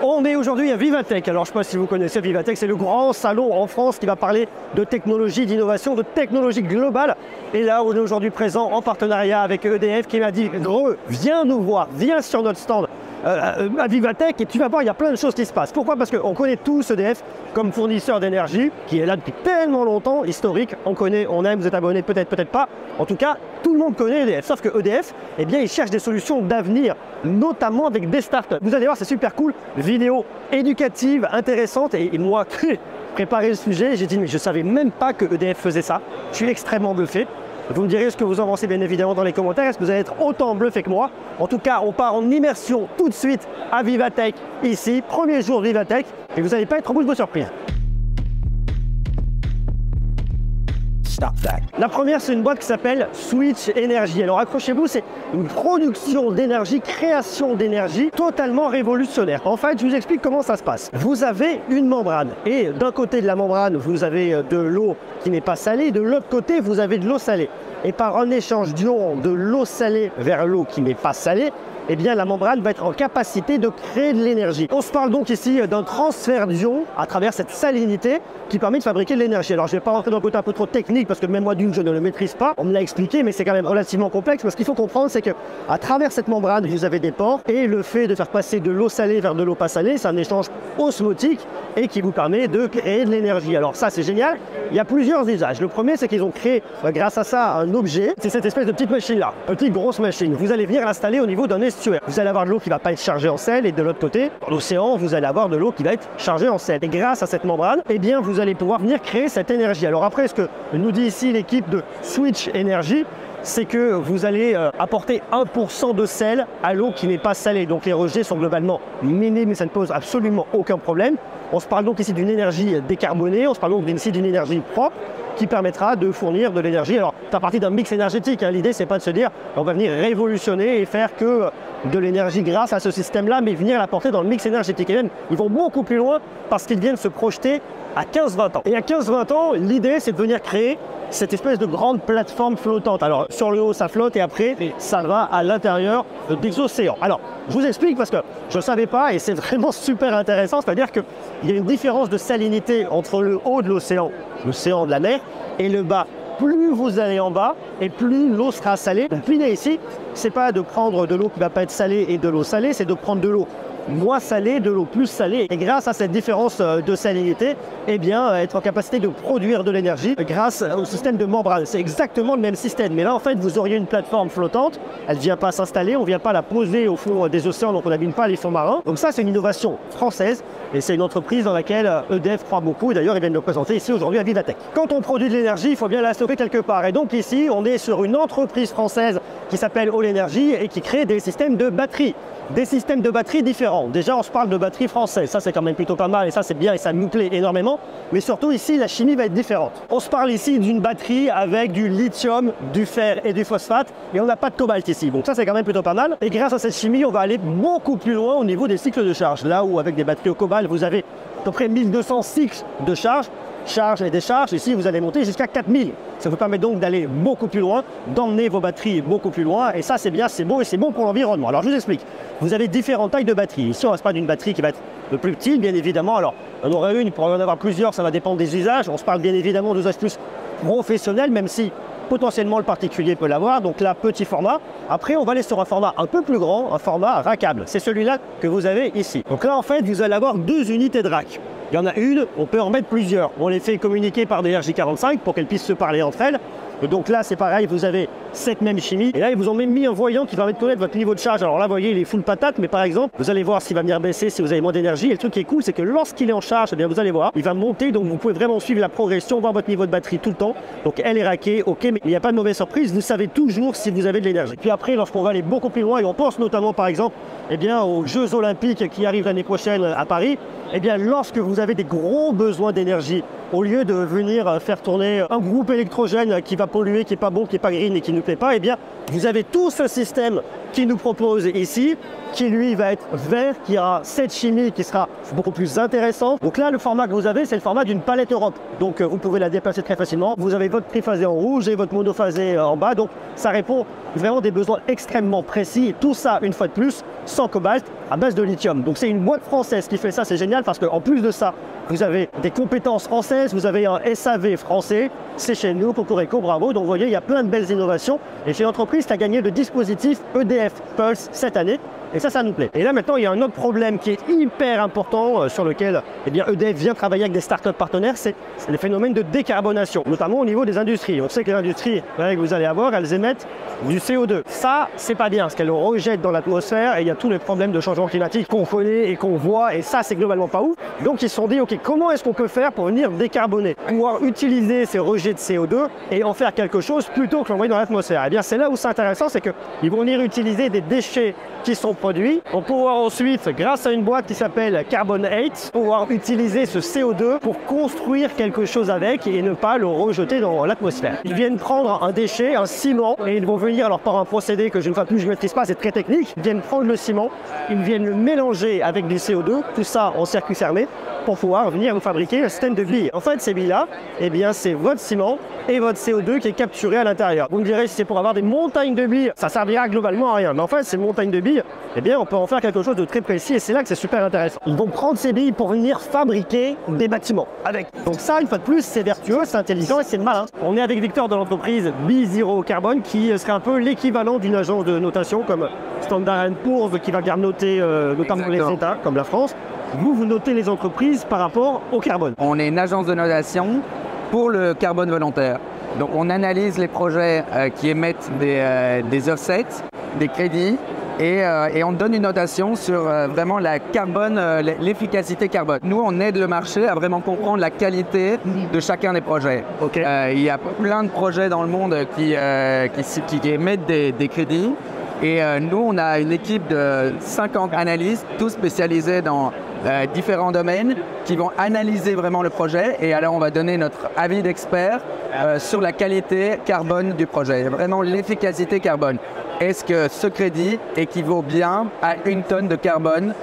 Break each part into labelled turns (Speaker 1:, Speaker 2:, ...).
Speaker 1: On est aujourd'hui à Vivatech. Alors je ne sais pas si vous connaissez Vivatech, c'est le grand salon en France qui va parler de technologie, d'innovation, de technologie globale. Et là, on est aujourd'hui présent en partenariat avec EDF qui m'a dit « Gros, viens nous voir, viens sur notre stand à Vivatech et tu vas voir, il y a plein de choses qui se passent. » Pourquoi? Parce qu'on connaît tous EDF comme fournisseur d'énergie qui est là depuis tellement longtemps, historique. On connaît, on aime, vous êtes abonné, peut-être, peut-être pas. En tout cas, tout le monde connaît EDF. Sauf que EDF, eh bien, il cherche des solutions d'avenir, notamment avec des startups. Vous allez voir, c'est super cool. Vidéo éducative, intéressante. Et moi, préparer le sujet, j'ai dit, mais je ne savais même pas que EDF faisait ça. Je suis extrêmement bluffé. Vous me direz ce que vous en pensez bien évidemment dans les commentaires. Est-ce que vous allez être autant bluffé que moi? En tout cas, on part en immersion tout de suite à Vivatech, ici, premier jour Vivatech. Et vous n'allez pas être au bout de vos surprises. La première, c'est une boîte qui s'appelle Switch Energy. Alors accrochez-vous, c'est une production d'énergie, création d'énergie totalement révolutionnaire. En fait, je vous explique comment ça se passe. Vous avez une membrane et d'un côté de la membrane, vous avez de l'eau qui n'est pas salée, de l'autre côté, vous avez de l'eau salée. Et par un échange d'ions de l'eau salée vers l'eau qui n'est pas salée, eh bien la membrane va être en capacité de créer de l'énergie. On se parle donc ici d'un transfert d'ions à travers cette salinité qui permet de fabriquer de l'énergie. Alors je ne vais pas rentrer dans le côté un peu trop technique parce que même moi d'une je ne le maîtrise pas. On me l'a expliqué mais c'est quand même relativement complexe. Mais ce qu'il faut comprendre c'est que à travers cette membrane vous avez des pores et le fait de faire passer de l'eau salée vers de l'eau pas salée, c'est un échange osmotique et qui vous permet de créer de l'énergie. Alors ça c'est génial. Il y a plusieurs usages. Le premier c'est qu'ils ont créé grâce à ça un objet. C'est cette espèce de petite machine là, une petite grosse machine. Vous allez venir l'installer au niveau d'un estuaire. Vous allez avoir de l'eau qui ne va pas être chargée en sel et de l'autre côté, dans l'océan, vous allez avoir de l'eau qui va être chargée en sel. Et grâce à cette membrane, eh bien, vous allez pouvoir venir créer cette énergie. Alors après, ce que nous dit ici l'équipe de Switch Energy, c'est que vous allez apporter 1% de sel à l'eau qui n'est pas salée. Donc les rejets sont globalement minimes, mais ça ne pose absolument aucun problème. On se parle donc ici d'une énergie décarbonée, on se parle donc ici d'une énergie propre qui permettra de fournir de l'énergie. Alors, c'est à partir d'un mix énergétique. Hein. L'idée, c'est pas de se dire on va venir révolutionner et faire que de l'énergie grâce à ce système-là, mais venir l'apporter dans le mix énergétique. Et même, ils vont beaucoup plus loin parce qu'ils viennent se projeter à 15-20 ans. Et à 15-20 ans, l'idée, c'est de venir créer cette espèce de grande plateforme flottante. Alors, sur le haut, ça flotte et après, ça va à l'intérieur des océans. Alors, je vous explique parce que je ne savais pas et c'est vraiment super intéressant. C'est-à-dire qu'il y a une différence de salinité entre le haut de l'océan de la mer, et le bas. Plus vous allez en bas et plus l'eau sera salée. L'idée ici, c'est pas de prendre de l'eau qui ne va pas être salée et de l'eau salée, c'est de prendre de l'eau moins salée, de l'eau plus salée. Et grâce à cette différence de salinité, eh bien, être en capacité de produire de l'énergie grâce au système de membrane. C'est exactement le même système. Mais là, en fait, vous auriez une plateforme flottante. Elle ne vient pas s'installer, on ne vient pas la poser au fond des océans, donc on n'abîme pas les fonds marins. Donc ça, c'est une innovation française. Et c'est une entreprise dans laquelle EDF croit beaucoup. Et d'ailleurs, ils viennent le présenter ici aujourd'hui à Vivatech. Quand on produit de l'énergie, il faut bien la stocker quelque part. Et donc ici, on est sur une entreprise française qui s'appelle All Energy et qui crée des systèmes de batteries. Des systèmes de batteries différents. Déjà, on se parle de batteries françaises. Ça, c'est quand même plutôt pas mal et ça, c'est bien et ça nous plaît énormément. Mais surtout, ici, la chimie va être différente. On se parle ici d'une batterie avec du lithium, du fer et du phosphate et on n'a pas de cobalt ici. Donc ça, c'est quand même plutôt pas mal. Et grâce à cette chimie, on va aller beaucoup plus loin au niveau des cycles de charge. Là où, avec des batteries au cobalt, vous avez à peu près 1200 cycles de charge et décharge. Ici, vous allez monter jusqu'à 4000. Ça vous permet donc d'aller beaucoup plus loin, d'emmener vos batteries beaucoup plus loin. Et ça, c'est bien, c'est beau et c'est bon pour l'environnement. Alors, je vous explique. Vous avez différentes tailles de batteries. Ici, on ne se parle d'une batterie qui va être le plus petite, bien évidemment. Alors, on aura une, il pourrait y en avoir plusieurs, ça va dépendre des usages. On se parle bien évidemment d'usages plus professionnels, même si potentiellement le particulier peut l'avoir. Donc là, petit format. Après, on va aller sur un format un peu plus grand, un format rackable. C'est celui-là que vous avez ici. Donc là, en fait, vous allez avoir deux unités de rack. Il y en a une, on peut en mettre plusieurs. On les fait communiquer par des RJ45 pour qu'elles puissent se parler entre elles. Donc là, c'est pareil, vous avez cette même chimie. Et là, ils vous ont même mis un voyant qui permet de connaître votre niveau de charge. Alors là, vous voyez, il est full patate, mais par exemple, vous allez voir s'il va venir baisser, si vous avez moins d'énergie. Et le truc qui est cool, c'est que lorsqu'il est en charge, eh bien, vous allez voir, il va monter. Donc vous pouvez vraiment suivre la progression, voir votre niveau de batterie tout le temps. Donc elle est raquée, ok, mais il n'y a pas de mauvaise surprise. Vous savez toujours si vous avez de l'énergie. Puis après, lorsqu'on va aller beaucoup plus loin, et on pense notamment, par exemple, eh bien, aux Jeux Olympiques qui arrivent l'année prochaine à Paris, eh bien, lorsque vous avez des gros besoins d'énergie, au lieu de venir faire tourner un groupe électrogène qui va polluer, qui n'est pas bon, qui n'est pas green et qui ne nous plaît pas, eh bien, vous avez tout ce système qui nous propose ici, qui lui va être vert, qui aura cette chimie qui sera beaucoup plus intéressante. Donc là, le format que vous avez, c'est le format d'une palette Europe. Donc vous pouvez la déplacer très facilement. Vous avez votre triphasé en rouge et votre monophasé en bas. Donc ça répond vraiment des besoins extrêmement précis. Tout ça, une fois de plus, sans cobalt à base de lithium. Donc c'est une boîte française qui fait ça, c'est génial parce qu'en plus de ça, vous avez des compétences françaises, vous avez un SAV français, c'est chez nous, Cocorico, bravo. Donc vous voyez, il y a plein de belles innovations. Et c'est l'entreprise qui a gagné le dispositif EDF Pulse cette année. Et ça nous plaît. Et là maintenant, il y a un autre problème qui est hyper important sur lequel EDF vient travailler avec des startups partenaires, c'est le phénomène de décarbonation, notamment au niveau des industries. On sait que les industries que vous allez avoir, elles émettent du CO2. Ça, c'est pas bien, parce qu'elles le rejettent dans l'atmosphère et il y a tous les problèmes de changement climatique qu'on connaît et qu'on voit, et ça, c'est globalement pas ouf. Donc ils se sont dit, ok, comment est-ce qu'on peut faire pour venir décarboner, pouvoir utiliser ces rejets de CO2 et en faire quelque chose plutôt que l'envoyer dans l'atmosphère. Et bien c'est là où c'est intéressant, c'est qu'ils vont venir utiliser des déchets qui sont produits pour pouvoir ensuite, grâce à une boîte qui s'appelle Carbon 8, pouvoir utiliser ce CO2 pour construire quelque chose avec et ne pas le rejeter dans l'atmosphère. Ils viennent prendre un déchet, un ciment, et ils vont venir, alors par un procédé que je ne maîtrise pas, c'est très technique, ils viennent prendre le ciment, ils viennent le mélanger avec du CO2, tout ça en circuit fermé, pour pouvoir venir vous fabriquer un système de billes. En fait, ces billes-là, eh bien, c'est votre ciment et votre CO2 qui est capturé à l'intérieur. Vous me direz, si c'est pour avoir des montagnes de billes, ça servira globalement à rien. Mais en fait, ces montagnes de billes, eh bien, on peut en faire quelque chose de très précis et c'est là que c'est super intéressant. Ils vont prendre ces billes pour venir fabriquer des bâtiments avec. Donc ça, une fois de plus, c'est vertueux, c'est intelligent et c'est malin. On est avec Victor de l'entreprise B0 Carbon qui serait un peu l'équivalent d'une agence de notation comme Standard & Poor's qui va bien noter notamment les États comme la France. Vous notez les entreprises par rapport au carbone.
Speaker 2: On est une agence de notation pour le carbone volontaire. Donc on analyse les projets qui émettent des offsets, des crédits, et on donne une notation sur vraiment la carbone, l'efficacité carbone. Nous, on aide le marché à vraiment comprendre la qualité de chacun des projets.
Speaker 1: Okay.
Speaker 2: Il y a plein de projets dans le monde qui émettent des crédits. Et nous, on a une équipe de 50 analystes, tous spécialisés dans différents domaines, qui vont analyser vraiment le projet. Et alors, on va donner notre avis d'expert sur la qualité carbone du projet, vraiment l'efficacité carbone. Est-ce que ce crédit équivaut bien à 1 tonne de carbone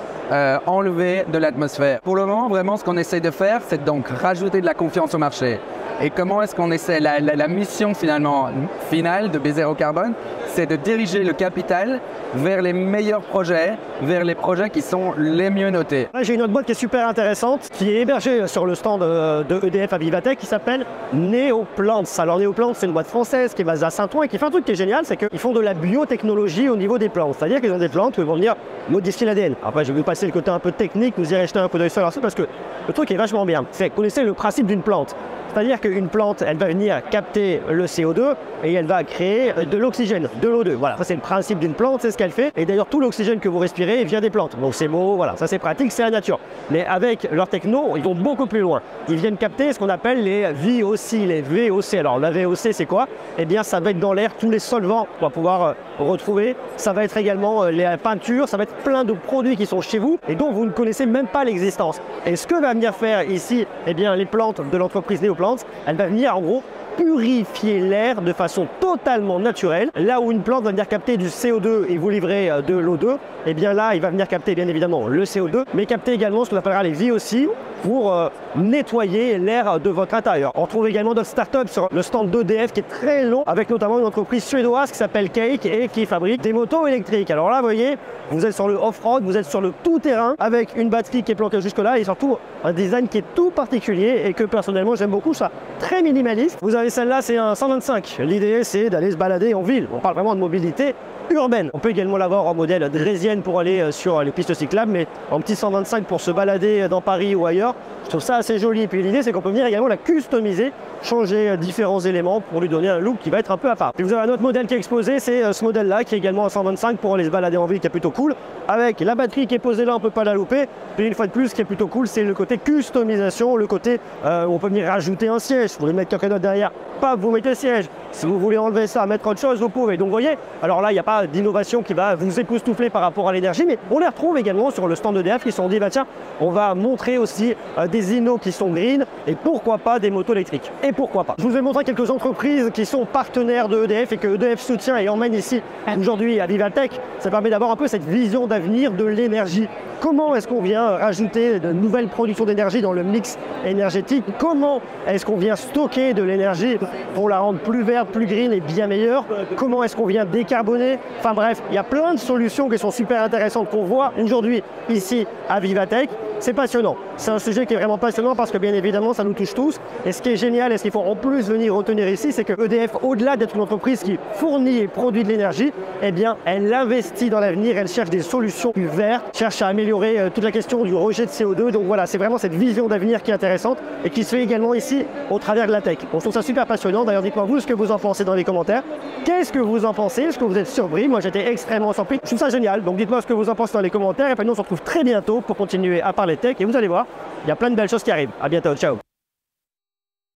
Speaker 2: enlevé de l'atmosphère? Pour le moment, vraiment, ce qu'on essaie de faire, c'est donc rajouter de la confiance au marché. Et comment est-ce qu'on essaie, la mission finale de B0 Carbone, c'est de diriger le capital vers les meilleurs projets, vers les projets qui sont les mieux notés.
Speaker 1: J'ai une autre boîte qui est super intéressante, qui est hébergée sur le stand de EDF à Vivatech, qui s'appelle Neoplants. Alors Neoplants, c'est une boîte française qui est basée à Saint-Ouen et qui fait un truc qui est génial, c'est qu'ils font de la biotechnologie au niveau des plantes. C'est-à-dire qu'ils ont des plantes où ils vont venir modifier l'ADN. Après, je vais vous passer le côté un peu technique, vous irez jeter un coup d'œil sur leur site parce que le truc est vachement bien. C'est, connaissez le principe d'une plante. C'est-à-dire qu'une plante, elle va venir capter le CO2 et elle va créer de l'oxygène, de l'O2. Voilà, ça c'est le principe d'une plante, c'est ce qu'elle fait. Et d'ailleurs, tout l'oxygène que vous respirez vient des plantes. Donc c'est beau, voilà, ça c'est pratique, c'est la nature. Mais avec leur techno, ils vont beaucoup plus loin. Ils viennent capter ce qu'on appelle les VOC, les VOC. Alors la VOC, c'est quoi? Eh bien, ça va être dans l'air tous les solvants qu'on va pouvoir retrouver. Ça va être également les peintures, ça va être plein de produits qui sont chez vous et dont vous ne connaissez même pas l'existence. Et ce que va venir faire ici, eh bien, les plantes de l'entreprise Neoplants, elle va venir en gros purifier l'air de façon totalement naturelle. Là où une plante va venir capter du CO2 et vous livrer de l'O2, et bien là, il va venir capter bien évidemment le CO2, mais capter également ce qu'on appellera les VOC pour nettoyer l'air de votre intérieur. On retrouve également d'autres startups sur le stand d'EDF qui est très long, avec notamment une entreprise suédoise qui s'appelle Cake et qui fabrique des motos électriques. Alors là, vous voyez, vous êtes sur le off-road, vous êtes sur le tout-terrain avec une batterie qui est planquée jusque-là et surtout un design qui est tout particulier et que personnellement j'aime beaucoup, ça très minimaliste. Vous avez celle-là, c'est un 125. L'idée, c'est d'aller se balader en ville. On parle vraiment de mobilité urbaine. On peut également l'avoir en modèle draisienne pour aller sur les pistes cyclables, mais en petit 125 pour se balader dans Paris ou ailleurs. Je trouve ça assez joli. Et puis l'idée, c'est qu'on peut venir également la customiser, changer différents éléments pour lui donner un look qui va être un peu à part. Et vous avez un autre modèle qui est exposé, c'est ce modèle-là, qui est également un 125 pour aller se balader en ville, qui est plutôt cool. Avec la batterie qui est posée là, on ne peut pas la louper. Puis une fois de plus, ce qui est plutôt cool, c'est le côté customisation, le côté où on peut venir rajouter un siège. Vous voulez mettre quelqu'un d'autre derrière, pas vous mettez le siège. Si vous voulez enlever ça, mettre autre chose, vous pouvez. Donc vous voyez, alors là, il n'y a pas d'innovation qui va vous époustoufler par rapport à l'énergie, mais on les retrouve également sur le stand d'EDF qui se sont dit, bah tiens, on va montrer aussi des innos qui sont green et pourquoi pas des motos électriques. Et pourquoi pas. Je vous ai montré quelques entreprises qui sont partenaires de EDF et que EDF soutient et emmène ici aujourd'hui à Vivatech. Ça permet d'avoir un peu cette vision d'avenir de l'énergie. Comment est-ce qu'on vient rajouter de nouvelles productions d'énergie dans le mix énergétique? Comment est-ce qu'on vient stocker de l'énergie pour la rendre plus verte, plus green et bien meilleure? Comment est-ce qu'on vient décarboner? Enfin bref, il y a plein de solutions qui sont super intéressantes qu'on voit aujourd'hui ici à Vivatech. C'est passionnant. C'est un sujet qui est vraiment passionnant parce que bien évidemment, ça nous touche tous. Et ce qui est génial et ce qu'il faut en plus venir retenir ici, c'est que EDF, au-delà d'être une entreprise qui fournit et produit de l'énergie, eh bien, elle investit dans l'avenir, elle cherche des solutions plus vertes, cherche à améliorer toute la question du rejet de CO2. Donc voilà, c'est vraiment cette vision d'avenir qui est intéressante et qui se fait également ici au travers de la tech. On trouve ça super passionnant. D'ailleurs, dites-moi vous ce que vous en pensez dans les commentaires. Qu'est-ce que vous en pensez? Est-ce que vous êtes surpris? Moi, j'étais extrêmement surpris. Je trouve ça génial. Donc dites-moi ce que vous en pensez dans les commentaires. Et puis nous, on se retrouve très bientôt pour continuer à parler tech et vous allez voir, il y a plein de belles choses qui arrivent. À bientôt, ciao.